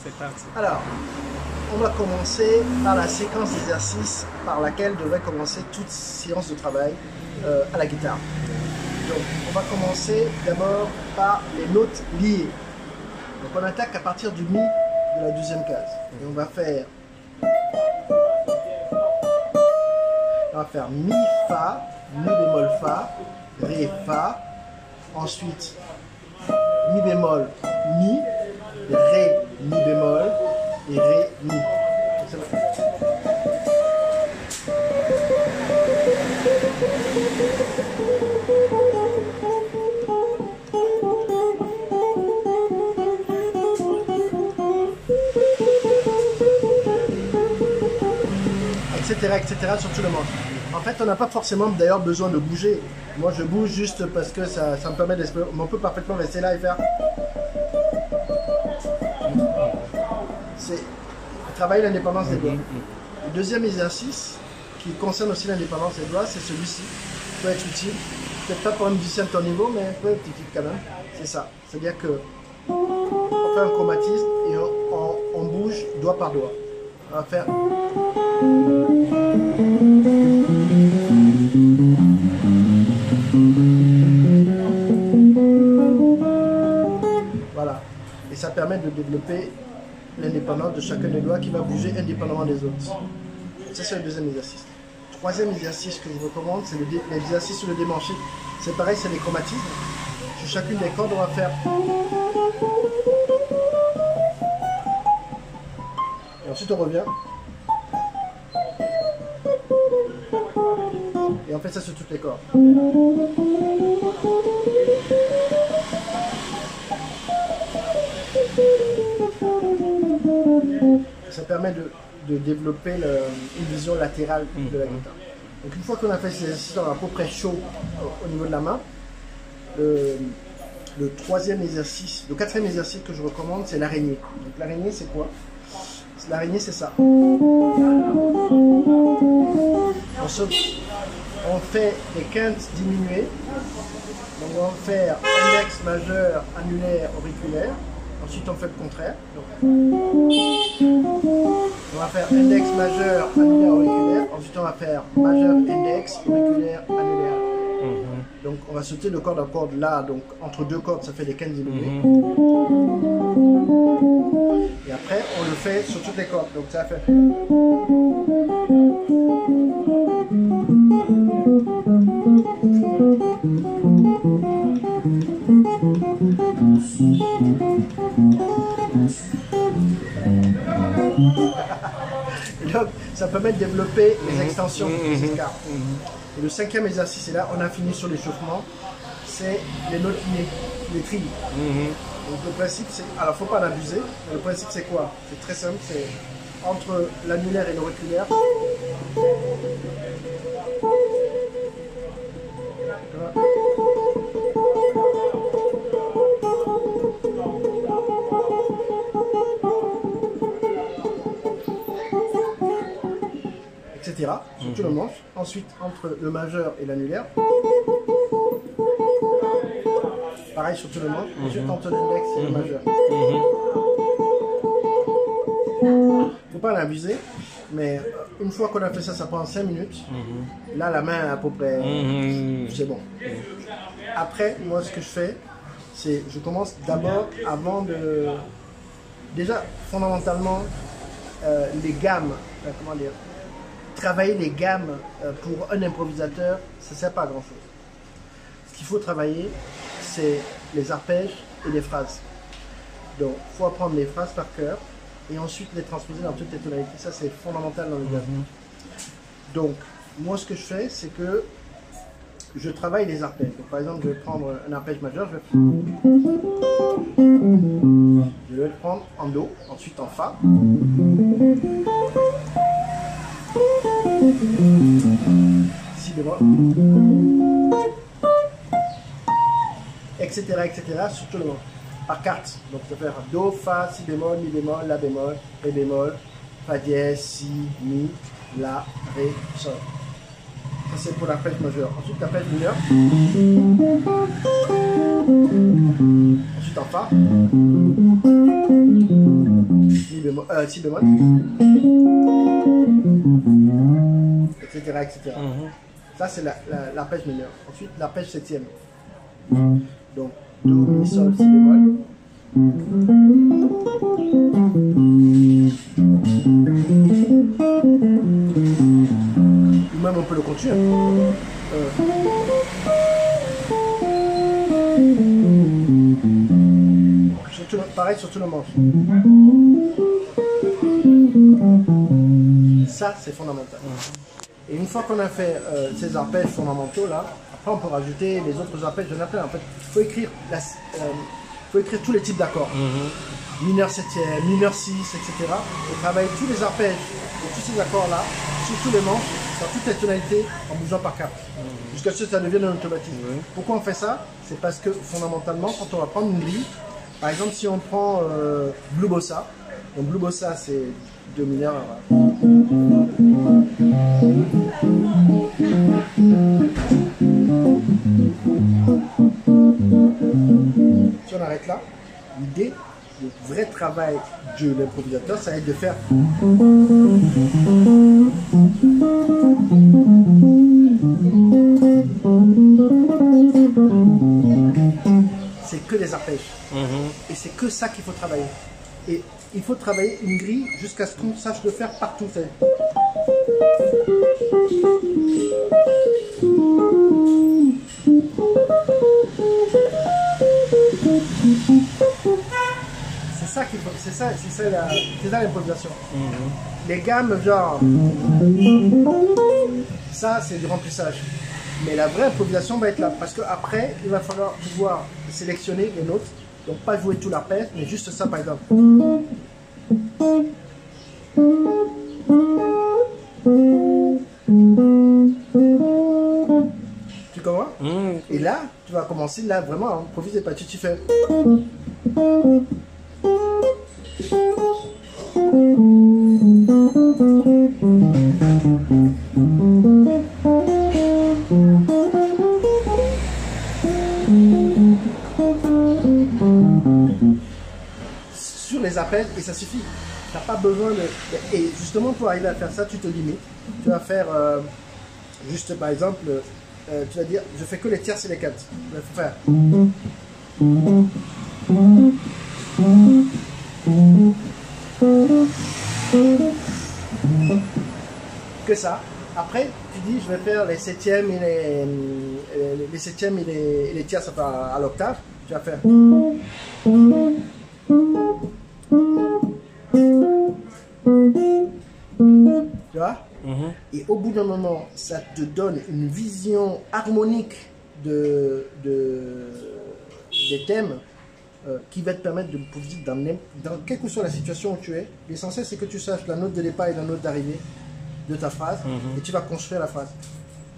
c'est parti. Alors, on va commencer par la séquence d'exercices par laquelle devrait commencer toute séance de travail à la guitare. Donc, on va commencer d'abord par les notes liées. Donc, on attaque à partir du Mi de la deuxième case. Et on va faire Mi, Fa, Mi bémol, Fa, Ré, Fa. Ensuite, Mi bémol, Mi, Ré, Mi bémol et Ré, Mi. Etc. sur tout le manche. En fait, on n'a pas forcément d'ailleurs besoin de bouger. Moi, je bouge juste parce que ça me permet d'espérer. On peut parfaitement rester là et faire. C'est travailler l'indépendance des doigts. Le deuxième exercice qui concerne aussi l'indépendance des doigts, c'est celui-ci. Peut être utile. Peut-être pas pour un musicien de ton niveau, mais peut être utile quand même. C'est ça. C'est-à-dire que on fait un chromatisme et on bouge doigt par doigt. On va faire. Voilà. Et ça permet de développer l'indépendance de chacun des doigts qui va bouger indépendamment des autres. Ça, c'est le deuxième exercice. Troisième exercice que je recommande, c'est l'exercice sur le démanché. C'est pareil, c'est les chromatismes. Sur chacune des cordes, on va faire. Et ensuite, on revient. Et on fait ça sur toutes les cordes. Ça permet de développer une vision latérale de la guitare. Donc une fois qu'on a fait ces exercices, on est à peu près chaud au niveau de la main. Le troisième exercice, le quatrième exercice que je recommande, c'est l'araignée. Donc l'araignée, c'est quoi? L'araignée, c'est ça. On fait des quintes diminuées. Donc on va faire index majeur, annulaire, auriculaire. Ensuite on fait le contraire. Donc, on va faire index majeur, annulaire, auriculaire. Ensuite on va faire majeur, index, auriculaire, annulaire. Donc on va sauter de corde à corde là. Donc entre deux cordes ça fait des quintes diminuées. Et après on le fait sur toutes les cordes. Donc ça fait. Et donc, ça permet de développer les extensions de ces cartes. Et le cinquième exercice, et là, on a fini sur l'échauffement, c'est les notes liées, les trilles. Donc le principe, c'est... Alors, faut pas en abuser, mais le principe, c'est quoi? C'est très simple, c'est entre l'annulaire et l'auriculaire. Etc. Sur tout le manche. Ensuite, entre le majeur et l'annulaire. Pareil sur tout le manche. Ensuite, entre l'index et le majeur. Faut pas en abuser, mais une fois qu'on a fait ça, ça prend 5 minutes. Là, la main à peu près, c'est bon. Après, moi, ce que je fais, c'est je commence d'abord, avant de... Déjà, fondamentalement, les gammes, comment dire, travailler les gammes pour un improvisateur, ça ne sert pas à grand chose. Ce qu'il faut travailler, c'est les arpèges et les phrases. Donc, il faut apprendre les phrases par cœur et ensuite les transposer dans toutes les tonalités. Ça, c'est fondamental dans le jazz. Donc, moi, ce que je fais, c'est que je travaille les arpèges. Donc, par exemple, je vais prendre un arpège majeur, je vais le prendre en Do, ensuite en Fa. Si bémol, etc., sur tout le monde, par carte. Donc, je vais faire Do, Fa, Si bémol, Mi bémol, La bémol, Ré bémol, Fa dièse, Si, Mi, La, Ré, Sol. Ça, c'est pour l'arpège majeur. Ensuite, l'arpège mineur. Ensuite, en Fa. si bémol, etc. etc. Ça, c'est l'arpège mineur. Ensuite, l'arpège septième. Donc, Do, Mi, Sol, Si bémol. Ou même on peut le continuer. Pareil sur tout le manche. Ça, c'est fondamental. Et une fois qu'on a fait ces arpèges fondamentaux là, après on peut rajouter les autres arpèges de plein. En fait, il faut écrire tous les types d'accords. Mineur septième, mineur 6, etc. Et travailler tous les arpèges et tous ces accords là, sur tous les manches, dans toutes les tonalités, en bougeant par cap. Jusqu'à ce que ça devienne un automatisme. Pourquoi on fait ça? C'est parce que fondamentalement, quand on va prendre une grille, par exemple si on prend Blue Bossa, donc Blue Bossa c'est Do mineur. Si on arrête là, l'idée, le vrai travail de l'improvisateur, ça va être de faire c'est que des arpèges. Et c'est que ça qu'il faut travailler. Et il faut travailler une grille jusqu'à ce qu'on sache le faire partout. C'est ça qu'il faut, c'est ça l'improvisation. Les gammes genre, ça c'est du remplissage. Mais la vraie improvisation va être là, parce qu'après il va falloir pouvoir sélectionner les notes, donc pas jouer tout l'arpège, mais juste ça par exemple. Tu comprends? Et là, tu vas commencer là vraiment à improviser, pas tu fais. Sur les arpèges, et ça suffit. Tu n'as pas besoin de... Et justement, pour arriver à faire ça, tu te limites. Tu vas faire, juste par exemple, tu vas dire, je fais que les tierces et les quintes. Il faut faire... Que ça. Après, tu dis, je vais faire les septièmes et les septièmes et les tierces à l'octave. Tu vas faire... Tu vois? Et au bout d'un moment, ça te donne une vision harmonique des thèmes qui va te permettre de improviser dans quelle que soit la situation où tu es. L'essentiel, c'est que tu saches la note de départ et la note d'arrivée de ta phrase et tu vas construire la phrase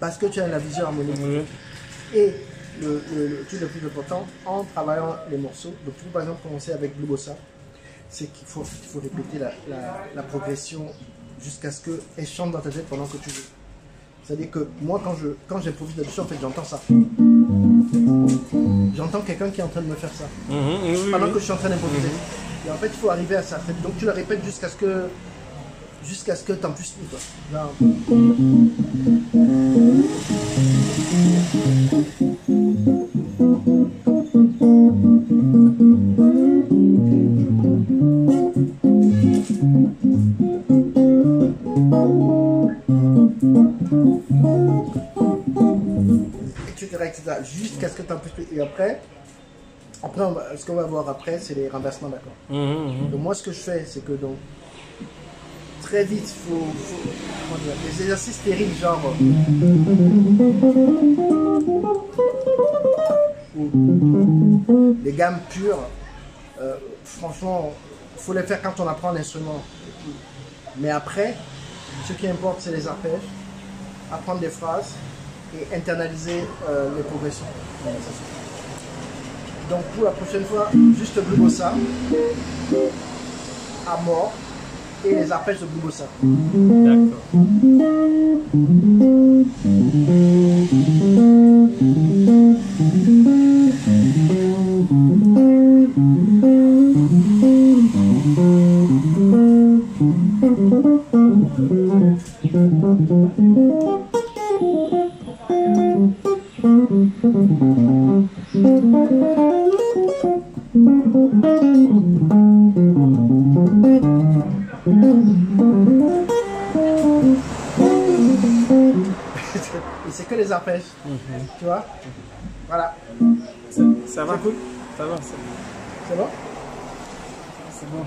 parce que tu as la vision harmonique. Et le truc le plus important en travaillant les morceaux, donc tu peux par exemple commencer avec Blue Bossa, c'est qu'il faut répéter la progression jusqu'à ce qu'elle chante dans ta tête pendant que tu joues. C'est-à-dire que moi, quand j'improvise là-dessus, en fait, j'entends ça. J'entends quelqu'un qui est en train de me faire ça. Pendant que je suis en train d'improviser. Et en fait, il faut arriver à ça. Donc tu le répètes jusqu'à ce que tu en puisses plus. Genre... etc. Jusqu'à ce que tu en puisses plus. Et après ce qu'on va voir après, c'est les renversements d'accords. Donc moi, ce que je fais, c'est que donc très vite, il faut des exercices stériles, genre les gammes pures, franchement, il faut les faire quand on apprend l'instrument. Mais après, ce qui importe, c'est les arpèges, apprendre des phrases et internaliser les progressions. Donc pour la prochaine fois, juste Blue Bossa à mort et les arpèges de Blue Bossa. D'accord. Et c'est que les arpèges, tu vois. Voilà. Ça va? Cool. Ça va, C'est bon? c'est bon.